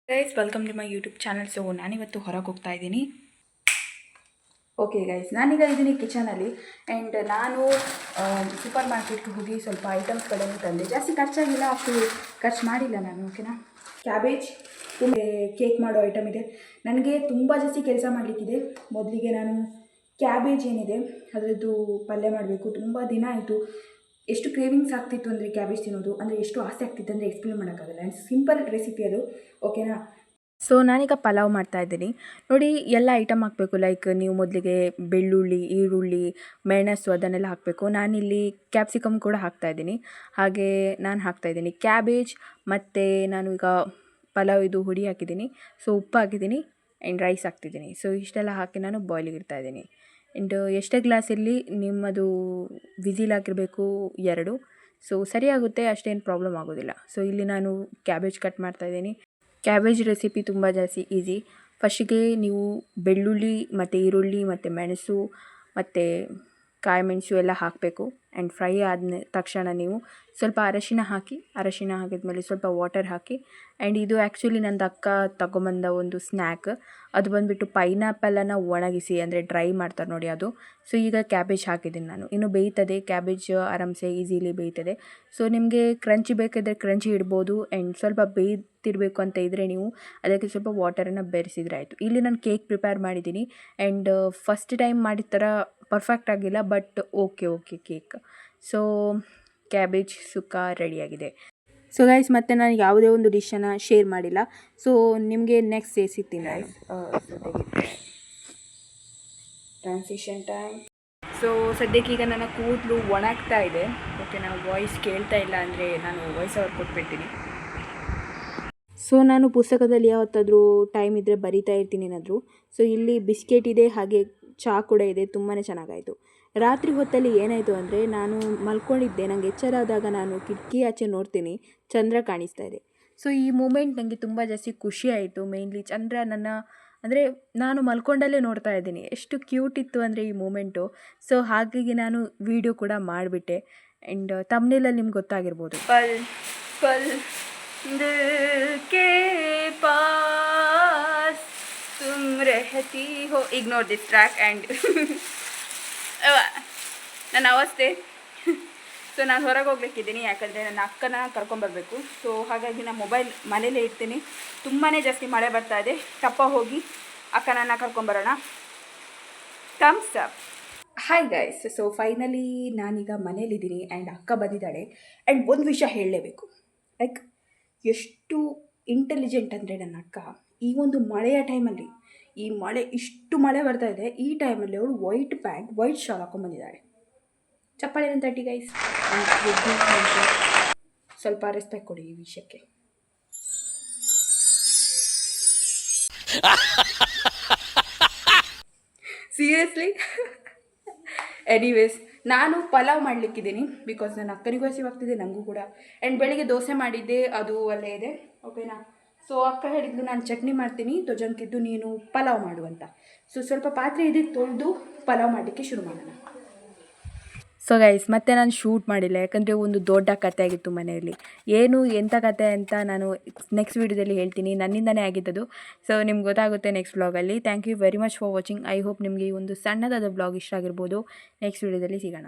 Guys welcome to my YouTube channel. So ನಾನಿವತ್ತು ಹೊರಗೆ ಹೋಗ್ತಾ ಇದ್ದೀನಿ. ಓಕೆ ಗೈಸ್, ನಾನೀಗ ಇದ್ದೀನಿ ಕಿಚನಲ್ಲಿ ಆ್ಯಂಡ್ ನಾನು ಸೂಪರ್ ಮಾರ್ಕೆಟ್ಗೆ ಹೋಗಿ ಸ್ವಲ್ಪ ಐಟಮ್ಸ್ಗಳನ್ನು ತಂದೆ. ಜಾಸ್ತಿ ಖರ್ಚಾಗಿಲ್ಲ, ಅಷ್ಟು ಖರ್ಚು ಮಾಡಿಲ್ಲ ನಾನು. ಓಕೆನಾ, ಕ್ಯಾಬೇಜ್, ತುಂಬ ಕೇಕ್ ಮಾಡೋ ಐಟಮ್ ಇದೆ. ನನಗೆ ತುಂಬ ಜಾಸ್ತಿ ಕೆಲಸ ಮಾಡಲಿಕ್ಕಿದೆ. ಮೊದಲಿಗೆ ನಾನು ಕ್ಯಾಬೇಜ್ ಏನಿದೆ ಅದರದ್ದು ಪಲ್ಯ ಮಾಡಬೇಕು. ತುಂಬ ದಿನ ಆಯಿತು. ಎಷ್ಟು ಕ್ರೇವಿಂಗ್ಸ್ ಆಗ್ತಿತ್ತು ಅಂದರೆ ಕ್ಯಾಬೇಜ್ ತಿನ್ನೋದು, ಅಂದರೆ ಎಷ್ಟು ಆಸೆ ಆಗ್ತಿತ್ತು ಅಂದರೆ ಎಕ್ಸ್ಪ್ಲೇನ್ ಮಾಡೋಕ್ಕಾಗಲ್ಲ. ಆ್ಯಂಡ್ ಸಿಂಪಲ್ ರೆಸಿಪಿ ಅದು. ಓಕೆನಾ, ಸೊ ನಾನೀಗ ಪಲಾವ್ ಮಾಡ್ತಾಯಿದ್ದೀನಿ. ನೋಡಿ, ಎಲ್ಲ ಐಟಮ್ ಹಾಕಬೇಕು. ಲೈಕ್ ನೀವು ಮೊದಲಿಗೆ ಬೆಳ್ಳುಳ್ಳಿ, ಈರುಳ್ಳಿ, ಮೆಣಸು ಅದನ್ನೆಲ್ಲ ಹಾಕಬೇಕು. ನಾನಿಲ್ಲಿ ಕ್ಯಾಪ್ಸಿಕಮ್ ಕೂಡ ಹಾಕ್ತಾಯಿದ್ದೀನಿ. ಹಾಗೆ ನಾನು ಹಾಕ್ತಾಯಿದ್ದೀನಿ ಕ್ಯಾಬೇಜ್, ಮತ್ತು ನಾನು ಈಗ ಪಲಾವ್ ಇದು ಹುಡಿ ಹಾಕಿದ್ದೀನಿ. ಸೊ ಉಪ್ಪು ಹಾಕಿದ್ದೀನಿ ಆ್ಯಂಡ್ ರೈಸ್ ಹಾಕ್ತಿದ್ದೀನಿ. ಸೊ ಇಷ್ಟೆಲ್ಲ ಹಾಕಿ ನಾನು ಬಾಯ್ಲಿಗೆ ಇಡ್ತಾಯಿದ್ದೀನಿ. ಆ್ಯಂಡ್ ಎಷ್ಟೇ ಗ್ಲಾಸಲ್ಲಿ ನಿಮ್ಮದು ವಿಸಿಲ್ ಹಾಕಿರಬೇಕು 2. ಸೊ ಸರಿಯಾಗುತ್ತೆ, ಅಷ್ಟೇನು ಪ್ರಾಬ್ಲಮ್ ಆಗೋದಿಲ್ಲ. ಸೊ ಇಲ್ಲಿ ನಾನು ಕ್ಯಾಬೇಜ್ ಕಟ್ ಮಾಡ್ತಾಯಿದ್ದೀನಿ. ಕ್ಯಾಬೇಜ್ ರೆಸಿಪಿ ತುಂಬ ಜಾಸ್ತಿ ಈಸಿ. ಫಸ್ಟಿಗೆ ನೀವು ಬೆಳ್ಳುಳ್ಳಿ ಮತ್ತು ಈರುಳ್ಳಿ ಮತ್ತು ಮೆಣಸು ಮತ್ತು ಕಾಯಿ ಮೆಣಸು ಎಲ್ಲ ಹಾಕಬೇಕು. ಆ್ಯಂಡ್ ಫ್ರೈ ಆದ ತಕ್ಷಣ ನೀವು ಸ್ವಲ್ಪ ಅರಶಿನ ಹಾಕಿದ್ಮೇಲೆ ಸ್ವಲ್ಪ ವಾಟರ್ ಹಾಕಿ. ಆ್ಯಂಡ್ ಇದು ಆ್ಯಕ್ಚುಲಿ ನಂದು ಅಕ್ಕ ತಗೊಂಬಂದ ಒಂದು ಸ್ನ್ಯಾಕ್. ಅದು ಬಂದುಬಿಟ್ಟು ಪೈನಾಪಲನ್ನು ಒಣಗಿಸಿ, ಅಂದರೆ ಡ್ರೈ ಮಾಡ್ತಾರೆ ನೋಡಿ ಅದು. ಸೊ ಈಗ ಕ್ಯಾಬೇಜ್ ಹಾಕಿದ್ದೀನಿ ನಾನು. ಇನ್ನು ಬೇಯ್ತದೆ ಕ್ಯಾಬೇಜ್, ಆರಾಮ್ಸೆ ಈಸಿಲಿ ಬೇಯ್ತದೆ. ಸೊ ನಿಮಗೆ ಕ್ರಂಚಿ ಬೇಕಿದ್ದರೆ ಕ್ರಂಚಿ ಇಡ್ಬೋದು. ಆ್ಯಂಡ್ ಸ್ವಲ್ಪ ಬೇಯ್ತಿರಬೇಕು ಅಂತ ಇದ್ದರೆ ನೀವು ಅದಕ್ಕೆ ಸ್ವಲ್ಪ ವಾಟರನ್ನು ಬೆರೆಸಿದ್ರೆ ಆಯಿತು. ಇಲ್ಲಿ ನಾನು ಕೇಕ್ ಪ್ರಿಪೇರ್ ಮಾಡಿದ್ದೀನಿ. ಆ್ಯಂಡ್ ಫಸ್ಟ್ ಟೈಮ್ ಮಾಡಿದ ಥರ ಪರ್ಫೆಕ್ಟ್ ಆಗಿಲ್ಲ, but okay cake. So cabbage sukka ರೆಡಿಯಾಗಿದೆ. ಸೊ ಗೈಸ್, ಮತ್ತೆ ನಾನು ಯಾವುದೇ ಒಂದು ಡಿಶನ್ನು ಶೇರ್ ಮಾಡಿಲ್ಲ. ಸೊ ನಿಮಗೆ ನೆಕ್ಸ್ಟ್ ಸಿಗ್ತೀನಿ ಗೈಸ್. Transition time. ಸೊ ಸದ್ಯಕ್ಕೀಗ ನನ್ನ ಕೂದಲು ಒಣಗ್ತಾ ಇದೆ. ಓಕೆ, ನಾನು ವಾಯ್ಸ್ ಕೇಳ್ತಾ ಇಲ್ಲ ಅಂದರೆ ನಾನು ವಾಯ್ಸ್ ಅವ್ರು ಕೊಟ್ಬಿಡ್ತೀನಿ. ಸೊ ನಾನು ಪುಸ್ತಕದಲ್ಲಿ ಯಾವತ್ತಾದರೂ ಟೈಮ್ ಇದ್ದರೆ ಬರಿತಾ ಇರ್ತೀನಿ ಏನಾದರೂ. ಸೊ ಇಲ್ಲಿ ಬಿಸ್ಕೆಟ್ ಇದೆ, ಹಾಗೆ ಚಹಾ ಕೂಡ ಇದೆ. ತುಂಬಾ ಚೆನ್ನಾಗಾಯಿತು. ರಾತ್ರಿ ಹೊತ್ತಲ್ಲಿ ಏನಾಯಿತು ಅಂದರೆ, ನಾನು ಮಲ್ಕೊಂಡಿದ್ದೆ. ನನಗೆ ಎಚ್ಚರಾದಾಗ ನಾನು ಕಿಟಕಿ ಆಚೆ ನೋಡ್ತೀನಿ, ಚಂದ್ರ ಕಾಣಿಸ್ತಾ ಇದೆ. ಸೊ ಈ ಮೂಮೆಂಟ್ ನನಗೆ ತುಂಬ ಜಾಸ್ತಿ ಖುಷಿ ಆಯಿತು. ಮೇಯ್ನ್ಲಿ ಚಂದ್ರ ಅಂದರೆ ನಾನು ಮಲ್ಕೊಂಡಲ್ಲೇ ನೋಡ್ತಾ ಇದ್ದೀನಿ. ಎಷ್ಟು ಕ್ಯೂಟ್ ಇತ್ತು ಅಂದರೆ ಈ ಮೂಮೆಂಟು. ಸೊ ಹಾಗಾಗಿ ನಾನು ವಿಡಿಯೋ ಕೂಡ ಮಾಡಿಬಿಟ್ಟೆ. ಆ್ಯಂಡ್ ತಮ್ನೇಲಲ್ಲಿ ನಿಮ್ಗೆ ಗೊತ್ತಾಗಿರ್ಬೋದು. ಪಲ್ ಪಲ್ ದಿಲ್ ಕೆ ಪಾಸ್ ತುಮ್ ರಹತಿ ಹೋ. ಇಗ್ನೋರ್ ದಿಸ್ ಟ್ರ್ಯಾಕ್ ಆ್ಯಂಡ್ ನನ್ನ ಅವಸ್ಥೆ. ಸೊ ನಾನು ಹೊರಗೆ ಹೋಗ್ಲಿಕ್ಕಿದ್ದೀನಿ, ಯಾಕಂದರೆ ನನ್ನ ಅಕ್ಕನ ಕರ್ಕೊಂಬರ್ಬೇಕು. ಸೊ ಹಾಗಾಗಿ ನಾನು ಮೊಬೈಲ್ ಮನೇಲೇ ಇರ್ತೀನಿ. ತುಂಬಾ ಜಾಸ್ತಿ ಮಳೆ ಬರ್ತಾ ಇದೆ. ಟಪ್ಪ ಹೋಗಿ ಅಕ್ಕನನ್ನು ಕರ್ಕೊಂಬರೋಣ. Thumbs up. Hi guys, so finally ನಾನೀಗ ಮನೇಲಿದ್ದೀನಿ ಆ್ಯಂಡ್ ಅಕ್ಕ ಬಂದಿದ್ದಾಳೆ. ಆ್ಯಂಡ್ ಒಂದು ವಿಷಯ ಹೇಳಲೇಬೇಕು. ಲೈಕ್ ಎಷ್ಟು ಇಂಟೆಲಿಜೆಂಟ್ ಅಂದರೆ ನನ್ನ ಅಕ್ಕ. ಈ ಒಂದು ಮಳೆಯ ಟೈಮಲ್ಲಿ, ಈ ಇಷ್ಟು ಮಳೆ ಬರ್ತಾ ಇದೆ, ಈ ಟೈಮಲ್ಲಿ ಅವಳು ವೈಟ್ ಪ್ಯಾಂಟ್, ವೈಟ್ ಶಾಲ್ ಹಾಕೊಂಡ್ಬಂದಿದ್ದಾಳೆ. ಚಪ್ಪಾಳೆ ತಟ್ಟಿ ಗೈಸ್. ಸ್ವಲ್ಪ ರೆಸ್ಪೆಕ್ಟ್ ಕೊಡಿ ಈ ವಿಷಯಕ್ಕೆ. ಸೀರಿಯಸ್ಲಿ. ಎನಿವೇಸ್, ನಾನು ಪಲಾವ್ ಮಾಡಲಿಕ್ಕಿದ್ದೀನಿ. ಬಿಕಾಸ್ ನನ್ನ ಅಕ್ಕನಿಗೂ ಹಸಿವಾಗ್ತಿದೆ, ನನಗೂ ಕೂಡ. ಆ್ಯಂಡ್ ಬೆಳಿಗ್ಗೆ ದೋಸೆ ಮಾಡಿದ್ದೆ, ಅದು ಅಲ್ಲೇ ಇದೆ. ಓಕೆನಾ. ಸೊ ಅಕ್ಕ ಹೇಳಿದ್ಲು, ನಾನು ಚಟ್ನಿ ಮಾಡ್ತೀನಿ, ದೊಜ್ಜಂಕಿದ್ದು ನೀನು ಪಲಾವ್ ಮಾಡು ಅಂತ. ಸೊ ಸ್ವಲ್ಪ ಪಾತ್ರೆ ಇದೆ, ತೊಳೆದು ಪಲಾವ್ ಮಾಡಲಿಕ್ಕೆ ಶುರು ಮಾಡೋಣ. ಸೊ ಗೈಸ್, ಮತ್ತೆ ನಾನು ಶೂಟ್ ಮಾಡಿಲ್ಲ, ಯಾಕಂದರೆ ಒಂದು ದೊಡ್ಡ ಕತೆ ಆಗಿತ್ತು ಮನೆಯಲ್ಲಿ. ಎಂಥ ಕತೆ ಅಂತ ನಾನು ನೆಕ್ಸ್ಟ್ ವೀಡಿಯೋದಲ್ಲಿ ಹೇಳ್ತೀನಿ. ನನ್ನಿಂದನೇ ಆಗಿದ್ದದು. ಸೊ ನಿಮ್ಗೆ ಗೊತ್ತಾಗುತ್ತೆ ನೆಕ್ಸ್ಟ್ ವ್ಲಾಗಲ್ಲಿ. Thank you very much for watching. I hope ನಿಮಗೆ ಈ ಒಂದು ಸಣ್ಣದಾದ ವ್ಲಾಗ್ ಇಷ್ಟ ಆಗಿರ್ಬೋದು. ನೆಕ್ಸ್ಟ್ ವೀಡಿಯೋದಲ್ಲಿ ಸಿಗೋಣ.